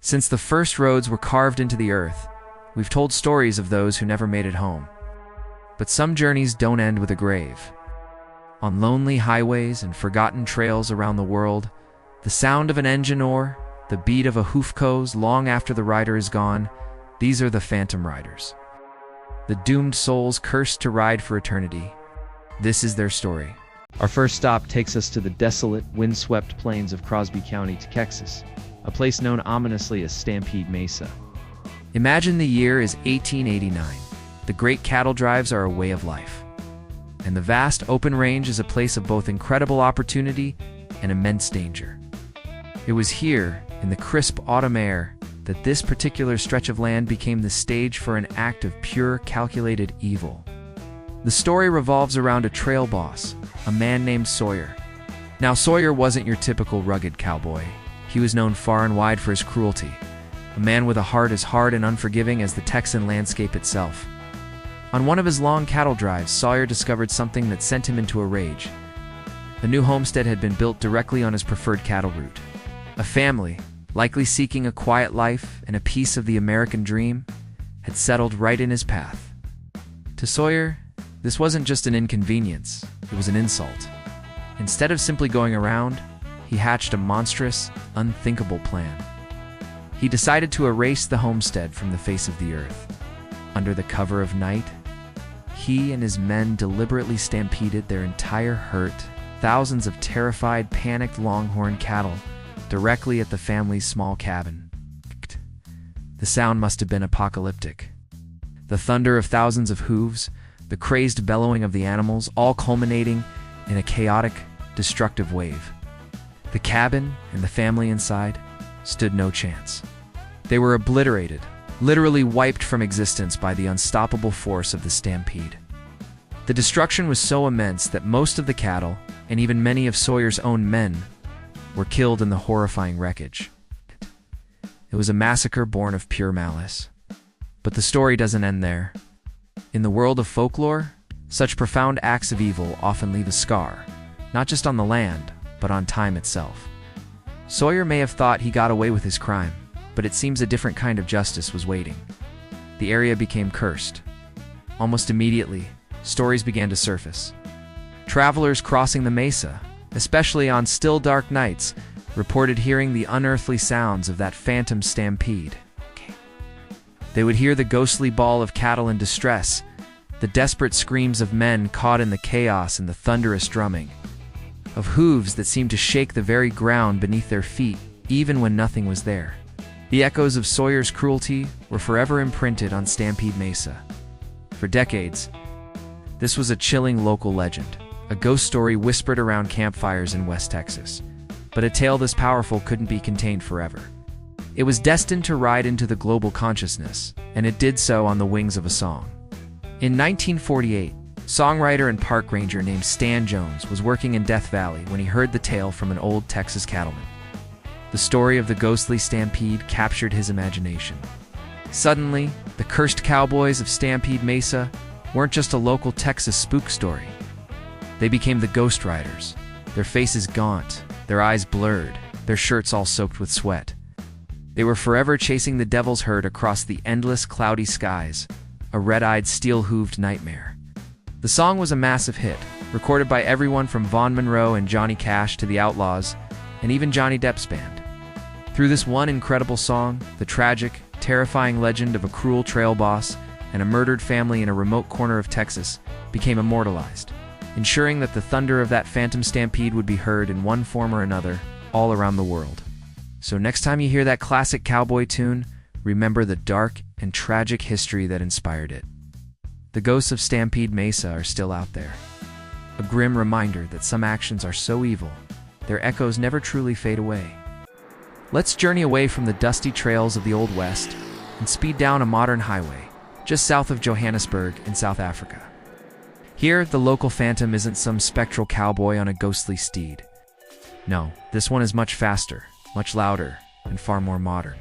Since the first roads were carved into the earth, we've told stories of those who never made it home. But some journeys don't end with a grave. On lonely highways and forgotten trails around the world, the sound of an engine or the beat of a hoof coes long after the rider is gone, these are the phantom riders. The doomed souls cursed to ride for eternity. This is their story. Our first stop takes us to the desolate, windswept plains of Crosby County, Texas, a place known ominously as Stampede Mesa. Imagine the year is 1889. The great cattle drives are a way of life. And the vast open range is a place of both incredible opportunity and immense danger. It was here, in the crisp autumn air, that this particular stretch of land became the stage for an act of pure, calculated evil. The story revolves around a trail boss, a man named Sawyer. Now, Sawyer wasn't your typical rugged cowboy. He was known far and wide for his cruelty, a man with a heart as hard and unforgiving as the Texan landscape itself. On one of his long cattle drives, Sawyer discovered something that sent him into a rage. A new homestead had been built directly on his preferred cattle route. A family, likely seeking a quiet life and a piece of the American dream, had settled right in his path. To Sawyer, this wasn't just an inconvenience, it was an insult. Instead of simply going around, he hatched a monstrous, unthinkable plan. He decided to erase the homestead from the face of the earth. Under the cover of night, he and his men deliberately stampeded their entire herd, thousands of terrified, panicked longhorn cattle, directly at the family's small cabin. The sound must have been apocalyptic. The thunder of thousands of hooves, the crazed bellowing of the animals, all culminating in a chaotic, destructive wave. The cabin and the family inside stood no chance. They were obliterated, literally wiped from existence by the unstoppable force of the stampede. The destruction was so immense that most of the cattle, and even many of Sawyer's own men, were killed in the horrifying wreckage. It was a massacre born of pure malice. But the story doesn't end there. In the world of folklore, such profound acts of evil often leave a scar, not just on the land, but on time itself. Sawyer may have thought he got away with his crime, but it seems a different kind of justice was waiting. The area became cursed. Almost immediately, stories began to surface. Travelers crossing the Mesa, especially on still dark nights, reported hearing the unearthly sounds of that phantom stampede. They would hear the ghostly bawl of cattle in distress, the desperate screams of men caught in the chaos and the thunderous drumming, of hooves that seemed to shake the very ground beneath their feet, even when nothing was there. The echoes of Sawyer's cruelty were forever imprinted on Stampede Mesa. For decades, this was a chilling local legend, a ghost story whispered around campfires in West Texas. But a tale this powerful couldn't be contained forever. It was destined to ride into the global consciousness, and it did so on the wings of a song. In 1948, songwriter and park ranger named Stan Jones was working in Death Valley when he heard the tale from an old Texas cattleman. The story of the ghostly stampede captured his imagination. Suddenly, the cursed Cowboys of Stampede Mesa weren't just a local Texas spook story. They became the Ghost Riders, their faces gaunt, their eyes blurred, their shirts all soaked with sweat. They were forever chasing the devil's herd across the endless cloudy skies, a red-eyed, steel-hooved nightmare. The song was a massive hit, recorded by everyone from Vaughn Monroe and Johnny Cash to the Outlaws, and even Johnny Depp's band. Through this one incredible song, the tragic, terrifying legend of a cruel trail boss and a murdered family in a remote corner of Texas became immortalized, ensuring that the thunder of that phantom stampede would be heard in one form or another all around the world. So next time you hear that classic cowboy tune, remember the dark and tragic history that inspired it. The ghosts of Stampede Mesa are still out there. A grim reminder that some actions are so evil, their echoes never truly fade away. Let's journey away from the dusty trails of the Old West and speed down a modern highway, just south of Johannesburg in South Africa. Here, the local phantom isn't some spectral cowboy on a ghostly steed. No, this one is much faster, much louder, and far more modern.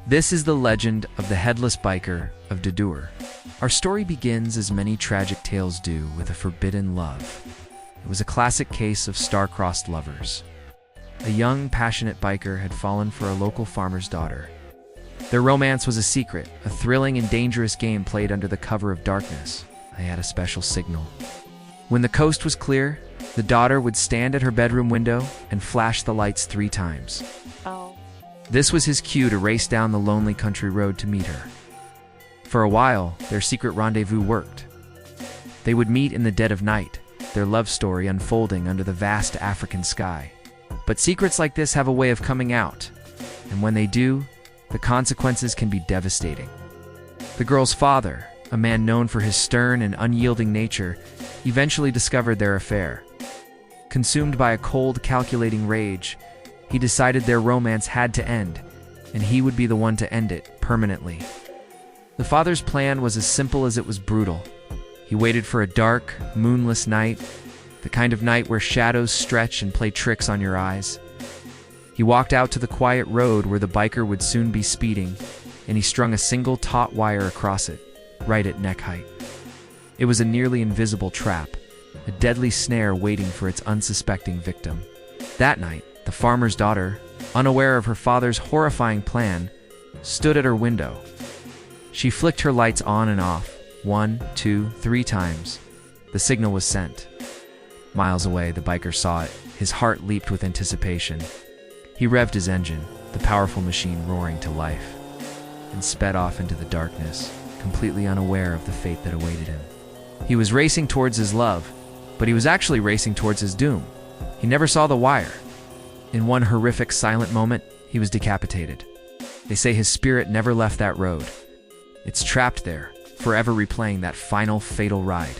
This is the legend of the Headless biker of Deur. Our story begins, as many tragic tales do, with a forbidden love. It was a classic case of star-crossed lovers. a young, passionate biker had fallen for a local farmer's daughter. Their romance was a secret, a thrilling and dangerous game played under the cover of darkness. They had a special signal. When the coast was clear, the daughter would stand at her bedroom window and flash the lights 3 times. Oh. This was his cue to race down the lonely country road to meet her. For a while, their secret rendezvous worked. They would meet in the dead of night, their love story unfolding under the vast African sky. But secrets like this have a way of coming out, and when they do, the consequences can be devastating. The girl's father, a man known for his stern and unyielding nature, eventually discovered their affair. Consumed by a cold, calculating rage, he decided their romance had to end, and he would be the one to end it permanently. The father's plan was as simple as it was brutal. He waited for a dark, moonless night, the kind of night where shadows stretch and play tricks on your eyes. He walked out to the quiet road where the biker would soon be speeding, and he strung a single taut wire across it, right at neck height. It was a nearly invisible trap, a deadly snare waiting for its unsuspecting victim. That night, the farmer's daughter, unaware of her father's horrifying plan, stood at her window. She flicked her lights on and off, 1, 2, 3 times. The signal was sent. Miles away, the biker saw it. His heart leaped with anticipation. He revved his engine, the powerful machine roaring to life, and sped off into the darkness, completely unaware of the fate that awaited him. He was racing towards his love, but he was actually racing towards his doom. He never saw the wire. In one horrific, silent moment, he was decapitated. They say his spirit never left that road. It's trapped there, forever replaying that final, fatal ride.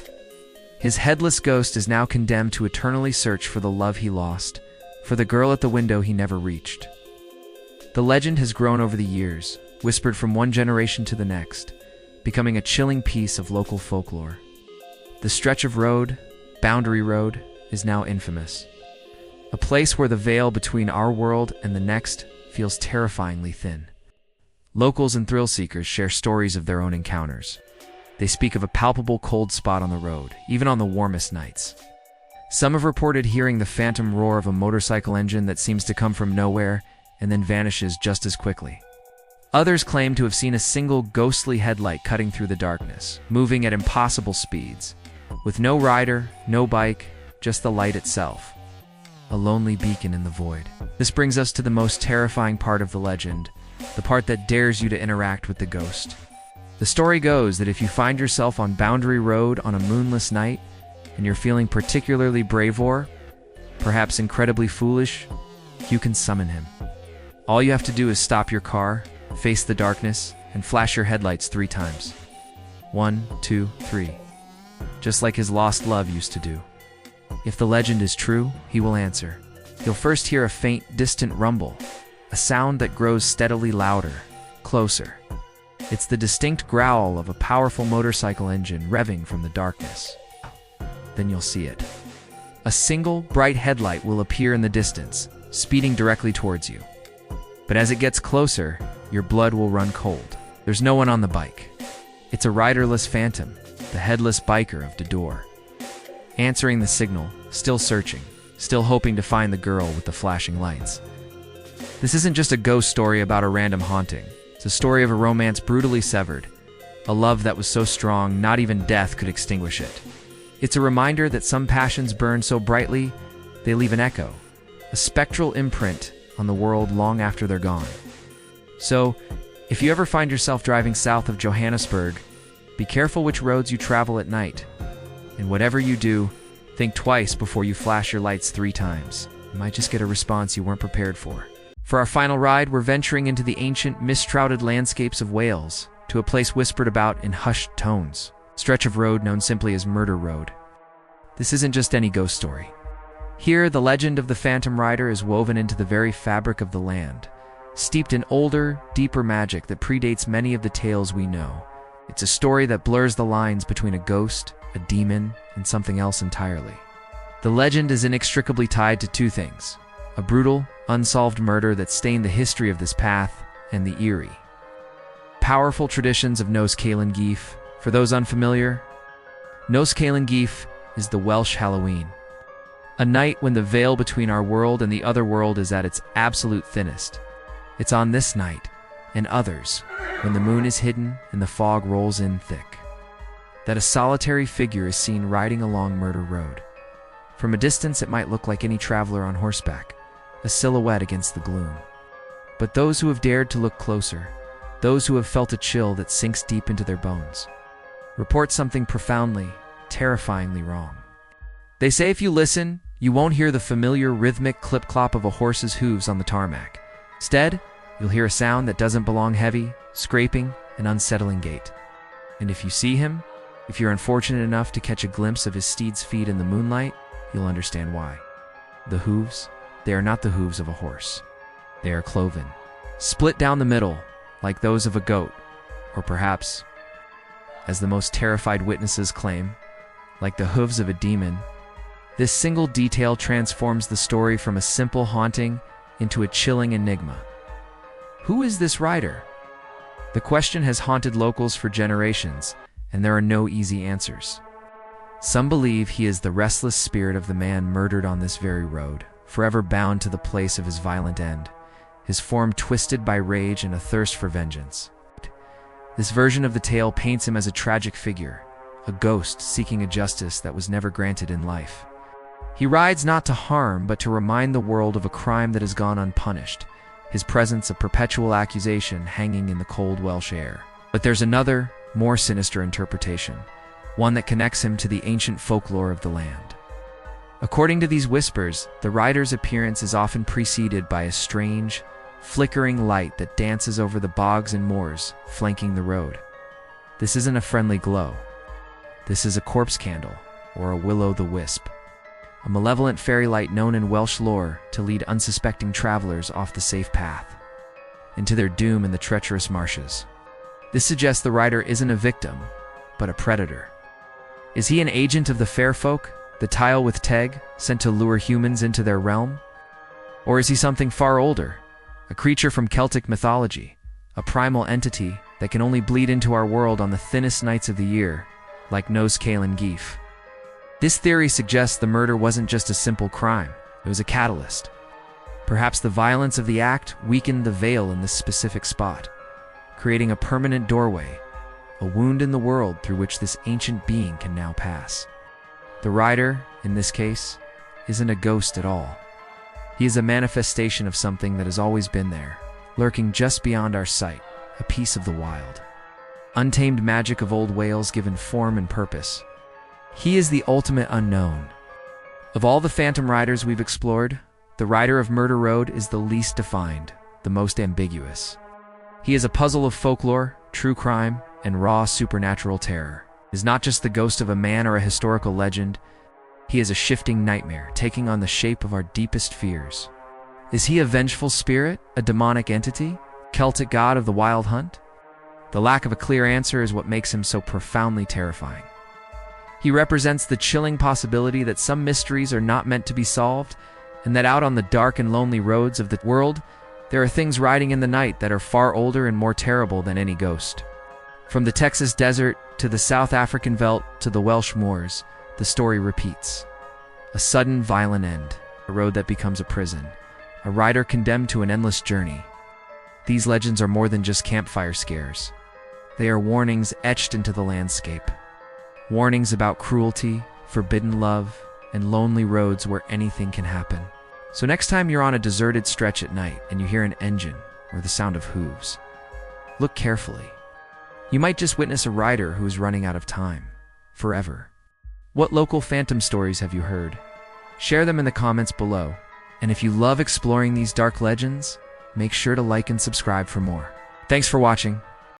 His headless ghost is now condemned to eternally search for the love he lost, for the girl at the window he never reached. The legend has grown over the years, whispered from one generation to the next, becoming a chilling piece of local folklore. The stretch of road, Boundary Road, is now infamous. A place where the veil between our world and the next feels terrifyingly thin. Locals and thrill seekers share stories of their own encounters. They speak of a palpable cold spot on the road, even on the warmest nights. Some have reported hearing the phantom roar of a motorcycle engine that seems to come from nowhere and then vanishes just as quickly. Others claim to have seen a single ghostly headlight cutting through the darkness, moving at impossible speeds, with no rider, no bike, just the light itself. A lonely beacon in the void. This brings us to the most terrifying part of the legend, the part that dares you to interact with the ghost. The story goes that if you find yourself on Boundary Road on a moonless night, and you're feeling particularly brave or, perhaps incredibly foolish, you can summon him. All you have to do is stop your car, face the darkness, and flash your headlights 3 times. 1, 2, 3. Just like his lost love used to do. If the legend is true, he will answer. You'll first hear a faint, distant rumble, a sound that grows steadily louder, closer. It's the distinct growl of a powerful motorcycle engine revving from the darkness. Then you'll see it. A single, bright headlight will appear in the distance, speeding directly towards you. But as it gets closer, your blood will run cold. There's no one on the bike. It's a riderless phantom, the headless biker of Deur. Answering the signal, still searching, still hoping to find the girl with the flashing lights. This isn't just a ghost story about a random haunting. It's a story of a romance brutally severed, a love that was so strong not even death could extinguish it. It's a reminder that some passions burn so brightly, they leave an echo, a spectral imprint on the world long after they're gone. So, if you ever find yourself driving south of Johannesburg, be careful which roads you travel at night. And whatever you do, think twice before you flash your lights 3 times. You might just get a response you weren't prepared for. For our final ride, we're venturing into the ancient, mist-shrouded landscapes of Wales, to a place whispered about in hushed tones. Stretch of road known simply as Murder Road. This isn't just any ghost story. Here, the legend of the Phantom Rider is woven into the very fabric of the land, steeped in older, deeper magic that predates many of the tales we know. It's a story that blurs the lines between a ghost, a demon, and something else entirely. The legend is inextricably tied to 2 things: a brutal, unsolved murder that stained the history of this path, and the eerie, powerful traditions of Nos Caelan Gaeaf. For those unfamiliar, Nos Caelan Gaeaf is the Welsh Halloween. A night when the veil between our world and the other world is at its absolute thinnest. It's on this night, and others, when the moon is hidden and the fog rolls in thick, that a solitary figure is seen riding along Murder Road. From a distance it might look like any traveler on horseback, a silhouette against the gloom. But those who have dared to look closer, those who have felt a chill that sinks deep into their bones, report something profoundly, terrifyingly wrong. They say if you listen, you won't hear the familiar rhythmic clip-clop of a horse's hooves on the tarmac. Instead, you'll hear a sound that doesn't belong: heavy, scraping, and unsettling gait. And if you see him, if you're unfortunate enough to catch a glimpse of his steed's feet in the moonlight, you'll understand why. The hooves, they are not the hooves of a horse. They are cloven, split down the middle, like those of a goat, or perhaps, as the most terrified witnesses claim, like the hooves of a demon. This single detail transforms the story from a simple haunting into a chilling enigma. Who is this rider? The question has haunted locals for generations, and there are no easy answers. Some believe he is the restless spirit of the man murdered on this very road, forever bound to the place of his violent end, his form twisted by rage and a thirst for vengeance. This version of the tale paints him as a tragic figure, a ghost seeking a justice that was never granted in life. He rides not to harm, but to remind the world of a crime that has gone unpunished, his presence a perpetual accusation hanging in the cold Welsh air. But there's another, more sinister interpretation, one that connects him to the ancient folklore of the land. According to these whispers, the rider's appearance is often preceded by a strange, flickering light that dances over the bogs and moors flanking the road. This isn't a friendly glow. This is a corpse candle, or a will-o'-the-wisp, a malevolent fairy light known in Welsh lore to lead unsuspecting travelers off the safe path, into their doom in the treacherous marshes. This suggests the rider isn't a victim, but a predator. Is he an agent of the fair folk, the tile with Teg, sent to lure humans into their realm? Or is he something far older, a creature from Celtic mythology, a primal entity that can only bleed into our world on the thinnest nights of the year, like Nos Caelan Geef? This theory suggests the murder wasn't just a simple crime, it was a catalyst. Perhaps the violence of the act weakened the veil in this specific spot, creating a permanent doorway, a wound in the world through which this ancient being can now pass. The rider, in this case, isn't a ghost at all. He is a manifestation of something that has always been there, lurking just beyond our sight, a piece of the wild. Untamed magic of old Wales given form and purpose. He is the ultimate unknown. Of all the phantom riders we've explored, the rider of Murder Road is the least defined, the most ambiguous. He is a puzzle of folklore, true crime, and raw supernatural terror. He is not just the ghost of a man or a historical legend. He is a shifting nightmare, taking on the shape of our deepest fears. Is he a vengeful spirit, a demonic entity, Celtic god of the wild hunt? The lack of a clear answer is what makes him so profoundly terrifying. He represents the chilling possibility that some mysteries are not meant to be solved, and that out on the dark and lonely roads of the world, there are things riding in the night that are far older and more terrible than any ghost. From the Texas desert to the South African veldt to the Welsh moors, the story repeats. A sudden, violent end, a road that becomes a prison, a rider condemned to an endless journey. These legends are more than just campfire scares. They are warnings etched into the landscape. Warnings about cruelty, forbidden love, and lonely roads where anything can happen. So next time you're on a deserted stretch at night and you hear an engine or the sound of hooves, look carefully. You might just witness a rider who is running out of time, forever. What local phantom stories have you heard? Share them in the comments below. And if you love exploring these dark legends, make sure to like and subscribe for more. Thanks for watching.